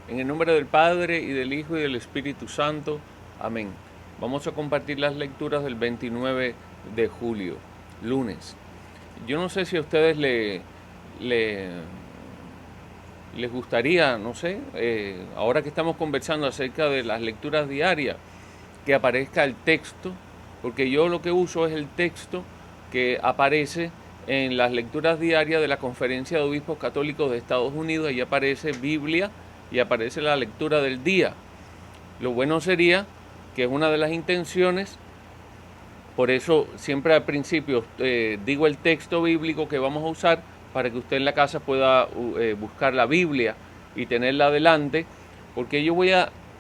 En el nombre del Padre, y del Hijo, y del Espíritu Santo. Amén. Vamos a compartir las lecturas del 29 de julio, lunes. Yo no sé si a ustedes le- les gustaría, no sé, ahora que estamos conversando acerca de las lecturas diarias, que aparezca el texto, porque yo lo que uso es el texto que aparece en las lecturas diarias de la Conferencia de Obispos Católicos de Estados Unidos. Ahí aparece Biblia y aparece la lectura del día. Lo bueno sería, que es una de las intenciones, por eso siempre al principio digo el texto bíblico que vamos a usar para que usted en la casa pueda buscar la Biblia y tenerla adelante, porque yo voy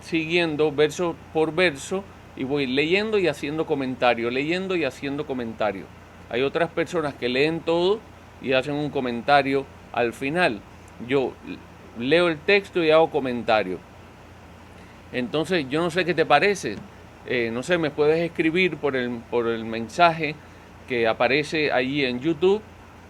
siguiendo verso por verso y voy leyendo y haciendo comentarios, leyendo y haciendo comentarios. Hay otras personas que leen todo y hacen un comentario al final. Yo leo el texto y hago comentarios. Entonces, yo no sé qué te parece. No sé, me puedes escribir por el mensaje que aparece allí en YouTube,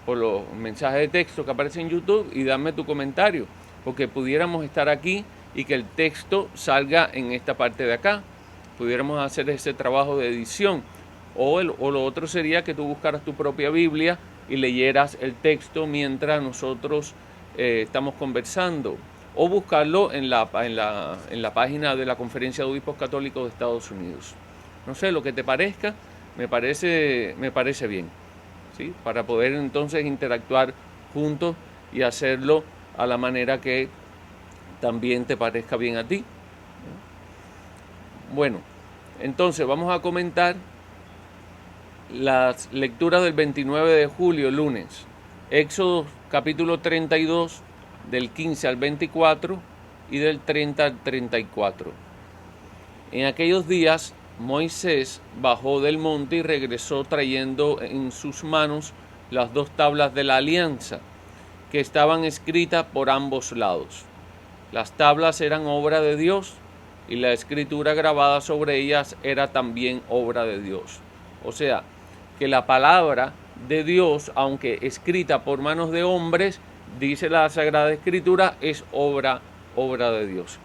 por los mensajes de texto que aparecen en YouTube, y dame tu comentario, porque pudiéramos estar aquí y que el texto salga en esta parte de acá. Pudiéramos hacer ese trabajo de edición. O lo otro sería que tú buscaras tu propia Biblia y leyeras el texto mientras nosotros estamos conversando, o buscarlo en la página de la Conferencia de Obispos Católicos de Estados Unidos. No sé, lo que te parezca, me parece bien, ¿sí? Para poder entonces interactuar juntos y hacerlo a la manera que también te parezca bien a ti. Bueno, entonces vamos a comentar las lecturas del 29 de julio, lunes. Éxodo capítulo 32, del 15 al 24 y del 30 al 34. En aquellos días Moisés bajó del monte y regresó trayendo en sus manos las dos tablas de la alianza, que estaban escritas por ambos lados. Las tablas eran obra de Dios y la escritura grabada sobre ellas era también obra de Dios. O sea, que la palabra de Dios, aunque escrita por manos de hombres, dice la Sagrada Escritura, es obra de Dios.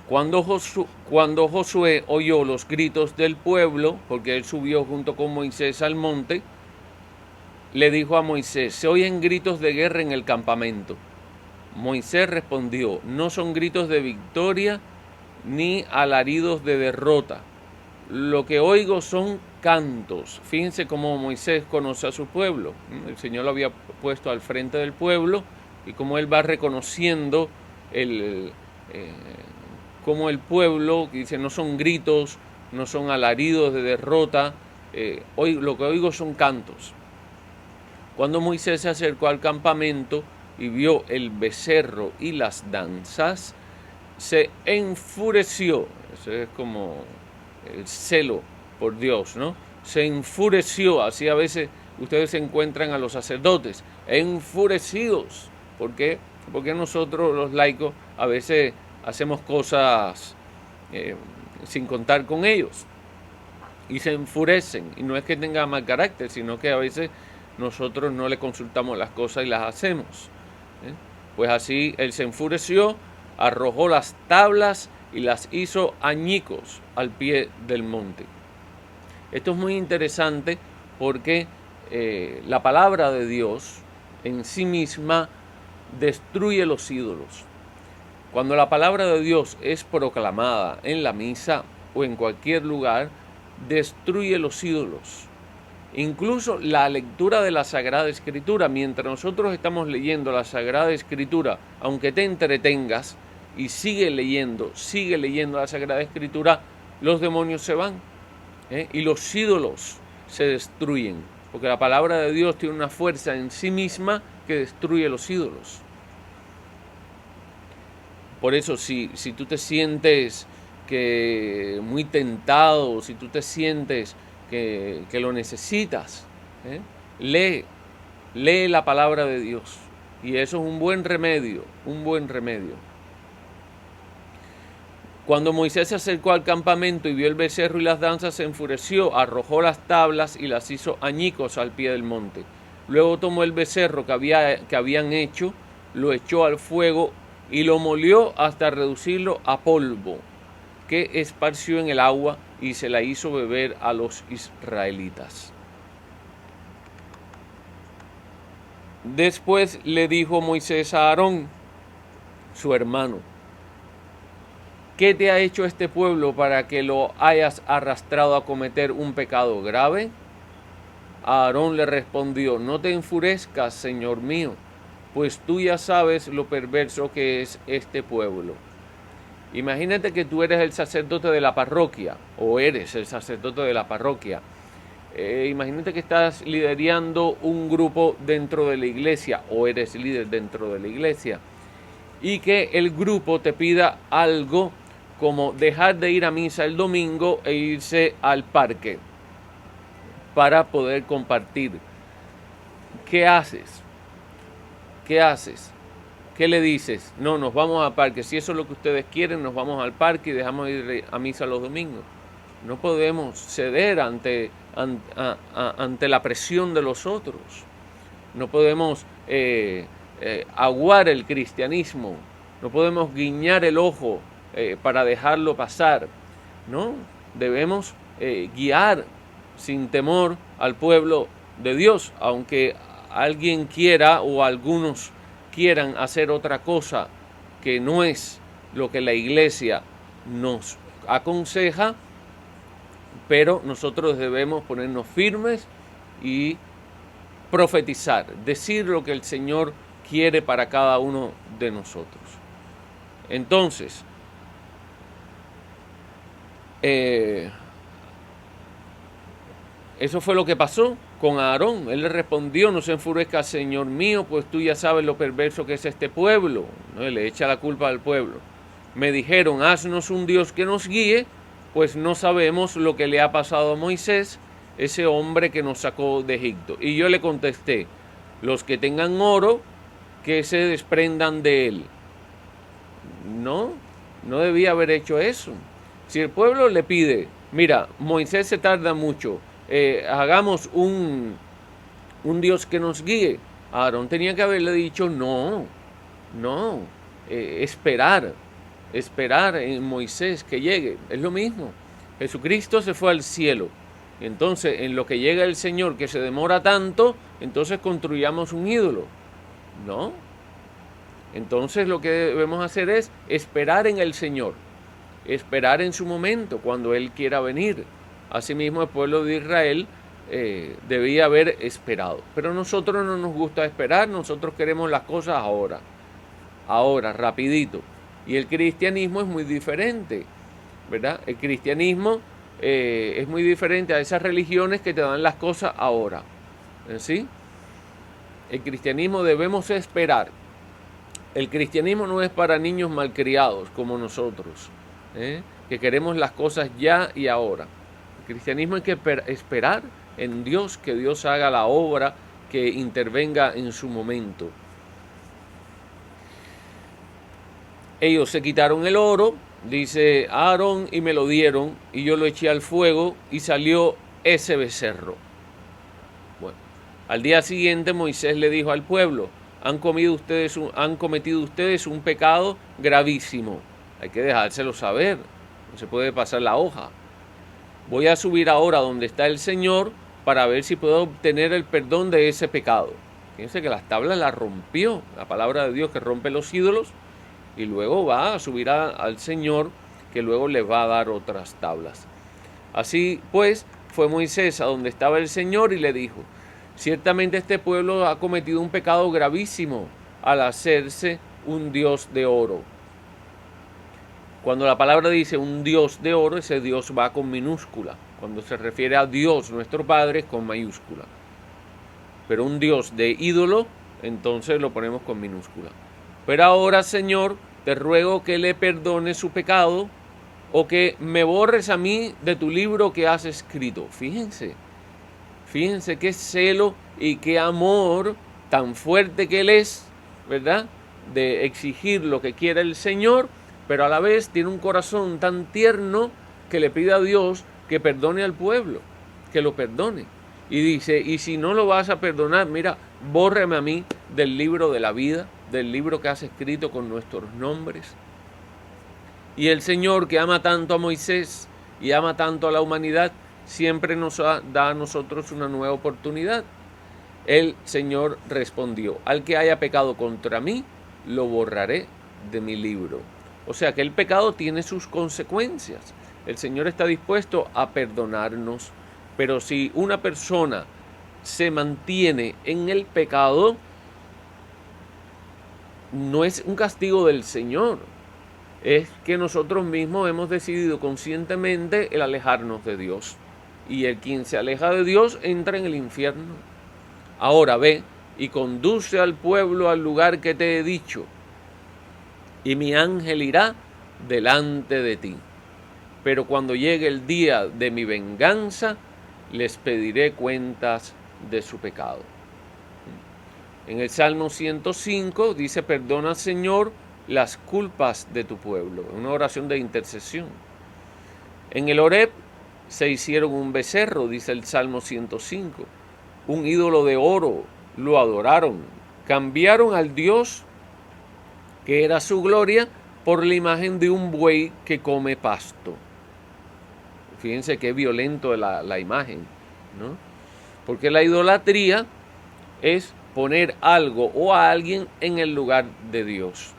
Cuando Josué oyó los gritos del pueblo, porque él subió junto con Moisés al monte, le dijo a Moisés: se oyen gritos de guerra en el campamento. Moisés respondió: no son gritos de victoria ni alaridos de derrota. Lo que oigo son cantos. Fíjense cómo Moisés conoce a su pueblo. El Señor lo había puesto al frente del pueblo y cómo él va reconociendo cómo el pueblo, que dice, no son gritos, no son alaridos de derrota, lo que oigo son cantos. Cuando Moisés se acercó al campamento y vio el becerro y las danzas, se enfureció. Eso es como el celo por Dios, ¿no? Se enfureció. Así a veces ustedes se encuentran a los sacerdotes enfurecidos. ¿Por qué? Porque nosotros los laicos a veces hacemos cosas sin contar con ellos y se enfurecen. Y no es que tenga mal carácter, sino que a veces nosotros no le consultamos las cosas y las hacemos. Pues así él se enfureció, arrojó las tablas y las hizo añicos al pie del monte. Esto es muy interesante porque la palabra de Dios en sí misma destruye los ídolos. Cuando la palabra de Dios es proclamada en la misa o en cualquier lugar, destruye los ídolos. Incluso la lectura de la Sagrada Escritura, mientras nosotros estamos leyendo la Sagrada Escritura, aunque te entretengas y sigue leyendo la Sagrada Escritura, los demonios se van, y los ídolos se destruyen, porque la palabra de Dios tiene una fuerza en sí misma que destruye los ídolos. Por eso, si tú te sientes muy tentado, si tú te sientes que lo necesitas, lee la palabra de Dios. Y eso es un buen remedio, Cuando Moisés se acercó al campamento y vio el becerro y las danzas, se enfureció, arrojó las tablas y las hizo añicos al pie del monte. Luego tomó el becerro que habían hecho, lo echó al fuego y lo molió hasta reducirlo a polvo, que esparció en el agua y se la hizo beber a los israelitas. Después le dijo Moisés a Aarón, su hermano: ¿qué te ha hecho este pueblo para que lo hayas arrastrado a cometer un pecado grave? Aarón le respondió: no te enfurezcas, señor mío, pues tú ya sabes lo perverso que es este pueblo. Imagínate que tú eres el sacerdote de la parroquia, o eres el sacerdote de la parroquia. Imagínate que estás liderando un grupo dentro de la iglesia, o eres líder dentro de la iglesia, y que el grupo te pida algo como dejar de ir a misa el domingo e irse al parque para poder compartir. ¿Qué haces? ¿Qué haces? ¿Qué le dices? No, nos vamos al parque. Si eso es lo que ustedes quieren, nos vamos al parque y dejamos de ir a misa los domingos. No podemos ceder ante la presión de los otros. No podemos aguar el cristianismo. No podemos guiñar el ojo para dejarlo pasar. No, debemos guiar sin temor al pueblo de Dios, aunque alguien quiera o algunos quieran hacer otra cosa que no es lo que la iglesia nos aconseja, pero nosotros debemos ponernos firmes y profetizar, decir lo que el Señor quiere para cada uno de nosotros. Entonces, eso fue lo que pasó con Aarón. Él le respondió: no se enfurezca, señor mío, pues tú ya sabes lo perverso que es este pueblo. ¿No? Le echa la culpa al pueblo. Me dijeron: haznos un Dios que nos guíe, pues no sabemos lo que le ha pasado a Moisés, ese hombre que nos sacó de Egipto. Y yo le contesté: los que tengan oro, que se desprendan de él. No debía haber hecho eso. Si el pueblo le pide: mira, Moisés se tarda mucho, hagamos un Dios que nos guíe, Aarón tenía que haberle dicho: esperar en Moisés que llegue. Es lo mismo. Jesucristo se fue al cielo. Entonces, en lo que llega el Señor, que se demora tanto, entonces construyamos un ídolo. No. Entonces lo que debemos hacer es esperar en el Señor, esperar en su momento, cuando Él quiera venir. Asimismo, el pueblo de Israel debía haber esperado. Pero nosotros no nos gusta esperar, nosotros queremos las cosas ahora, rapidito. Y el cristianismo es muy diferente, ¿verdad? El cristianismo es muy diferente a esas religiones que te dan las cosas ahora, ¿sí? El cristianismo debemos esperar. El cristianismo no es para niños malcriados como nosotros, que queremos las cosas ya y ahora. El cristianismo hay que esperar en Dios, que Dios haga la obra, que intervenga en su momento. Ellos se quitaron el oro, dice Aarón, y me lo dieron, y yo lo eché al fuego, y salió ese becerro. Bueno, al día siguiente Moisés le dijo al pueblo: han cometido ustedes un pecado gravísimo. Hay que dejárselo saber, no se puede pasar la hoja. Voy a subir ahora donde está el Señor para ver si puedo obtener el perdón de ese pecado. Fíjense que las tablas las rompió, la palabra de Dios que rompe los ídolos, y luego va a subir al Señor, que luego les va a dar otras tablas. Así pues, fue Moisés a donde estaba el Señor y le dijo: ciertamente este pueblo ha cometido un pecado gravísimo al hacerse un Dios de oro. Cuando la palabra dice un Dios de oro, ese Dios va con minúscula. Cuando se refiere a Dios, nuestro Padre, es con mayúscula. Pero un Dios de ídolo, entonces lo ponemos con minúscula. Pero ahora, Señor, te ruego que le perdone su pecado o que me borres a mí de tu libro que has escrito. Fíjense qué celo y qué amor tan fuerte que Él es, ¿verdad? De exigir lo que quiere el Señor, pero a la vez tiene un corazón tan tierno que le pide a Dios que perdone al pueblo, que lo perdone. Y dice: y si no lo vas a perdonar, mira, bórrame a mí del libro de la vida, del libro que has escrito con nuestros nombres? Y el Señor, que ama tanto a Moisés y ama tanto a la humanidad, siempre nos da a nosotros una nueva oportunidad. El Señor respondió: al que haya pecado contra mí, lo borraré de mi libro. O sea que el pecado tiene sus consecuencias. El Señor está dispuesto a perdonarnos, pero si una persona se mantiene en el pecado, no es un castigo del Señor, es que nosotros mismos hemos decidido conscientemente el alejarnos de Dios. Y el quien se aleja de Dios entra en el infierno. Ahora ve y conduce al pueblo al lugar que te he dicho, y mi ángel irá delante de ti. Pero cuando llegue el día de mi venganza, les pediré cuentas de su pecado. En el Salmo 105 dice: perdona, Señor, las culpas de tu pueblo. Una oración de intercesión. En el Horeb se hicieron un becerro, dice el Salmo 105. Un ídolo de oro, lo adoraron. Cambiaron al Dios que era su gloria por la imagen de un buey que come pasto. Fíjense qué violento la imagen, ¿no? Porque la idolatría es poner algo o a alguien en el lugar de Dios.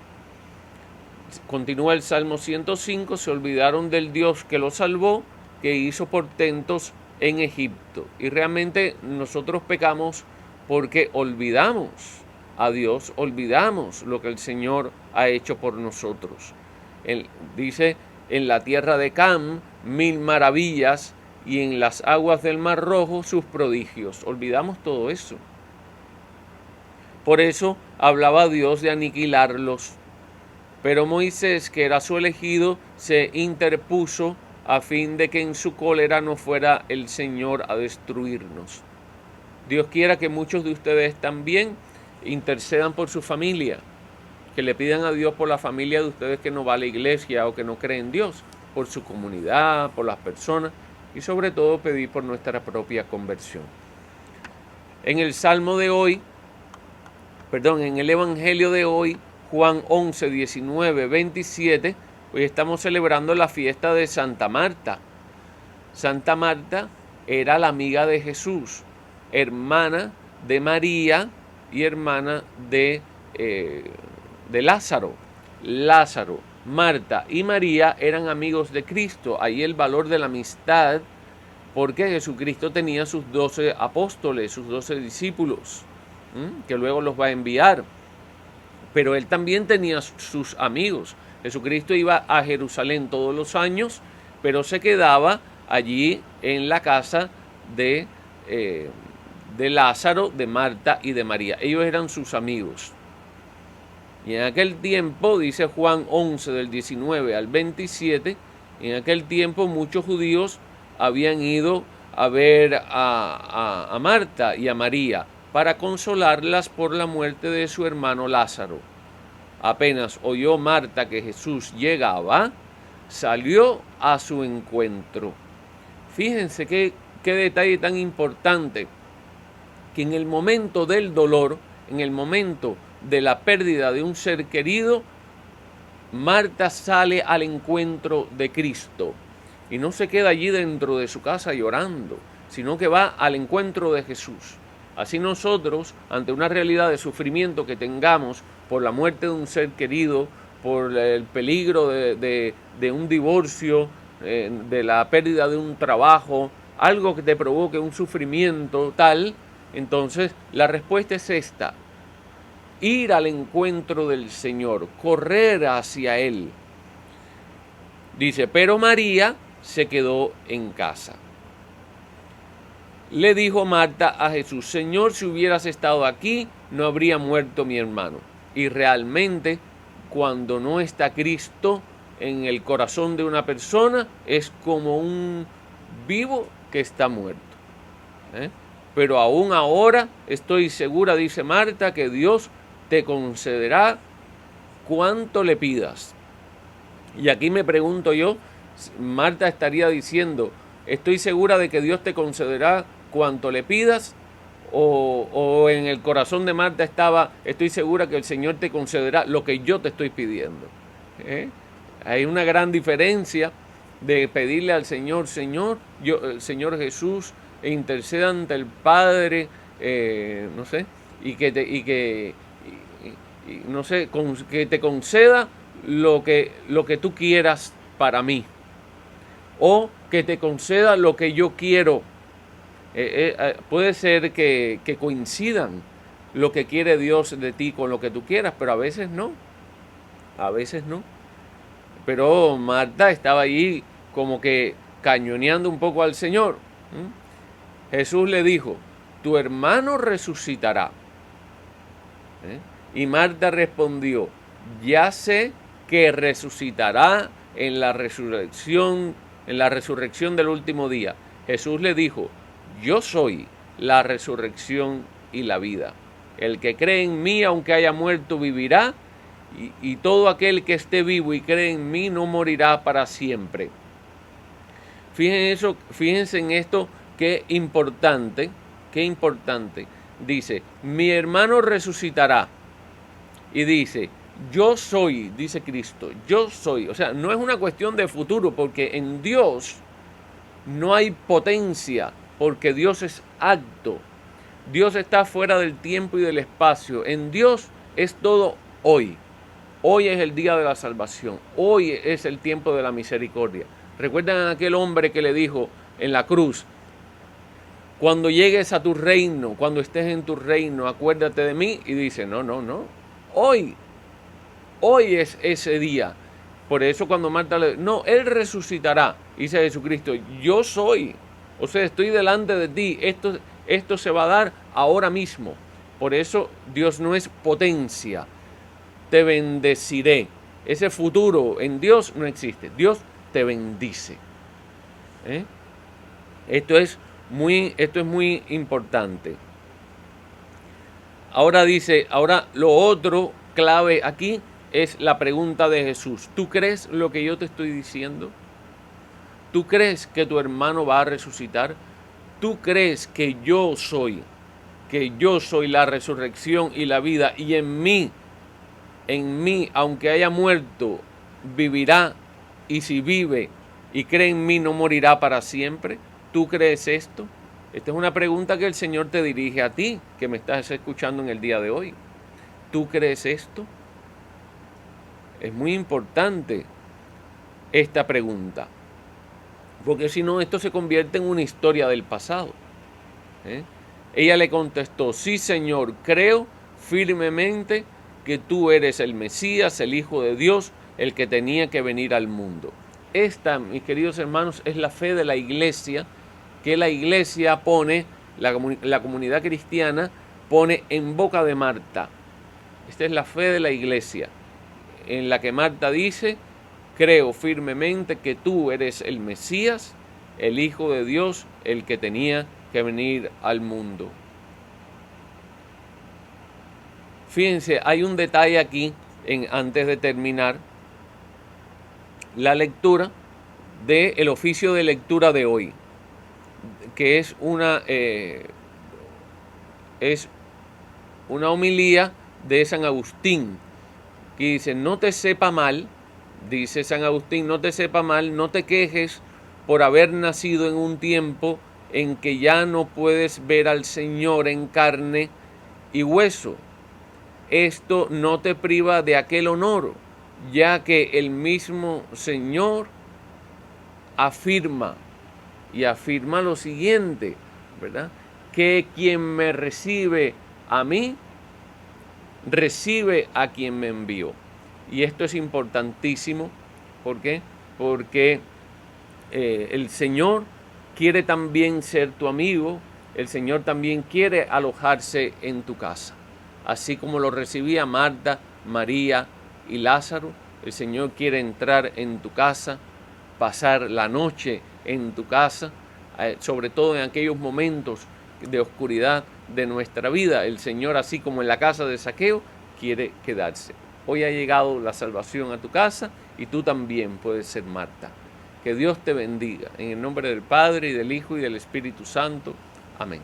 Continúa el Salmo 105, se olvidaron del Dios que los salvó, que hizo portentos en Egipto. Y realmente nosotros pecamos porque olvidamos a Dios, olvidamos lo que el Señor ha hecho por nosotros. Dice: en la tierra de Cam, 1000 maravillas, y en las aguas del Mar Rojo sus prodigios. Olvidamos todo eso. Por eso hablaba Dios de aniquilarlos. Pero Moisés, que era su elegido, se interpuso a fin de que en su cólera no fuera el Señor a destruirnos. Dios quiera que muchos de ustedes también intercedan por su familia, que le pidan a Dios por la familia de ustedes que no va a la iglesia o que no cree en Dios, por su comunidad, por las personas, y sobre todo pedir por nuestra propia conversión. En el Salmo de hoy, en el Evangelio de hoy, Juan 11, 19, 27, hoy estamos celebrando la fiesta de Santa Marta. Santa Marta era la amiga de Jesús, hermana de María y hermana de Lázaro. Lázaro, Marta y María eran amigos de Cristo. Ahí el valor de la amistad, porque Jesucristo tenía sus 12 apóstoles, sus 12 discípulos, que luego los va a enviar. Pero él también tenía sus amigos. Jesucristo iba a Jerusalén todos los años, pero se quedaba allí en la casa de Lázaro, de Marta y de María. Ellos eran sus amigos. Y en aquel tiempo, dice Juan 11, del 19 al 27, en aquel tiempo muchos judíos habían ido a ver a Marta y a María para consolarlas por la muerte de su hermano Lázaro. Apenas oyó Marta que Jesús llegaba, salió a su encuentro. Fíjense qué detalle tan importante, que en el momento del dolor, en el momento de la pérdida de un ser querido, Marta sale al encuentro de Cristo y no se queda allí dentro de su casa llorando, sino que va al encuentro de Jesús. Así nosotros, ante una realidad de sufrimiento que tengamos por la muerte de un ser querido, por el peligro de un divorcio, de la pérdida de un trabajo, algo que te provoque un sufrimiento tal, entonces la respuesta es esta: ir al encuentro del Señor, correr hacia Él. Dice: pero María se quedó en casa. Le dijo Marta a Jesús: Señor, si hubieras estado aquí, no habría muerto mi hermano. Y realmente, cuando no está Cristo en el corazón de una persona, es como un vivo que está muerto. Pero aún ahora estoy segura, dice Marta, que Dios te concederá cuanto le pidas. Y aquí me pregunto yo, Marta estaría diciendo: estoy segura de que Dios te concederá cuanto le pidas, o en el corazón de Marta estaba, estoy segura que el Señor te concederá lo que yo te estoy pidiendo. Hay una gran diferencia de pedirle al Señor, Señor Jesús, e interceda ante el Padre, no sé, no sé, que te conceda lo que tú quieras para mí, o que te conceda lo que yo quiero. Puede ser que coincidan lo que quiere Dios de ti con lo que tú quieras, pero a veces no. A veces no. Pero Marta estaba allí como que cañoneando un poco al Señor. Jesús le dijo, tu hermano resucitará. Y Marta respondió, ya sé que resucitará en la resurrección del último día. Jesús le dijo, yo soy la resurrección y la vida. El que cree en mí, aunque haya muerto, vivirá, y todo aquel que esté vivo y cree en mí no morirá para siempre. Fíjense en esto, qué importante. Dice, mi hermano resucitará. Y dice, yo soy, dice Cristo, yo soy. O sea, no es una cuestión de futuro, porque en Dios no hay potencia, porque Dios es acto. Dios está fuera del tiempo y del espacio. En Dios es todo hoy. Hoy es el día de la salvación. Hoy es el tiempo de la misericordia. ¿Recuerdan a aquel hombre que le dijo en la cruz, cuando llegues a tu reino, cuando estés en tu reino, acuérdate de mí? Y dice, no. Hoy es ese día. Por eso cuando Marta le dice, no, Él resucitará. Dice Jesucristo, yo soy. O sea, estoy delante de ti. Esto se va a dar ahora mismo. Por eso Dios no es potencia. Te bendeciré. Ese futuro en Dios no existe. Dios te bendice. Esto es muy importante. Ahora lo otro clave aquí es la pregunta de Jesús. ¿Tú crees lo que yo te estoy diciendo? ¿Tú crees que tu hermano va a resucitar? ¿Tú crees que yo soy la resurrección y la vida, y en mí, aunque haya muerto, vivirá, y si vive y cree en mí, no morirá para siempre? ¿Tú crees esto? Esta es una pregunta que el Señor te dirige a ti, que me estás escuchando en el día de hoy. ¿Tú crees esto? Es muy importante esta pregunta, porque si no, esto se convierte en una historia del pasado. Ella le contestó, sí, Señor, creo firmemente que tú eres el Mesías, el Hijo de Dios, el que tenía que venir al mundo. Esta, mis queridos hermanos, es la fe de la iglesia, que la iglesia pone, la comunidad cristiana pone en boca de Marta. Esta es la fe de la iglesia, en la que Marta dice, creo firmemente que tú eres el Mesías, el Hijo de Dios, el que tenía que venir al mundo. Fíjense, hay un detalle aquí, antes de terminar la lectura del oficio de lectura de hoy, que es una homilía de San Agustín, que dice, no te sepa mal, dice San Agustín, no te sepa mal, no te quejes por haber nacido en un tiempo en que ya no puedes ver al Señor en carne y hueso. Esto no te priva de aquel honor, ya que el mismo Señor afirma lo siguiente, ¿verdad? Que quien me recibe a mí, recibe a quien me envió. Y esto es importantísimo. ¿Por qué? Porque el Señor quiere también ser tu amigo. El Señor también quiere alojarse en tu casa. Así como lo recibía Marta, María y Lázaro, el Señor quiere entrar en tu casa, pasar la noche en tu casa, sobre todo en aquellos momentos de oscuridad de nuestra vida. El Señor, así como en la casa de Zaqueo, quiere quedarse. Hoy ha llegado la salvación a tu casa y tú también puedes ser Marta. Que Dios te bendiga. En el nombre del Padre, y del Hijo, y del Espíritu Santo. Amén.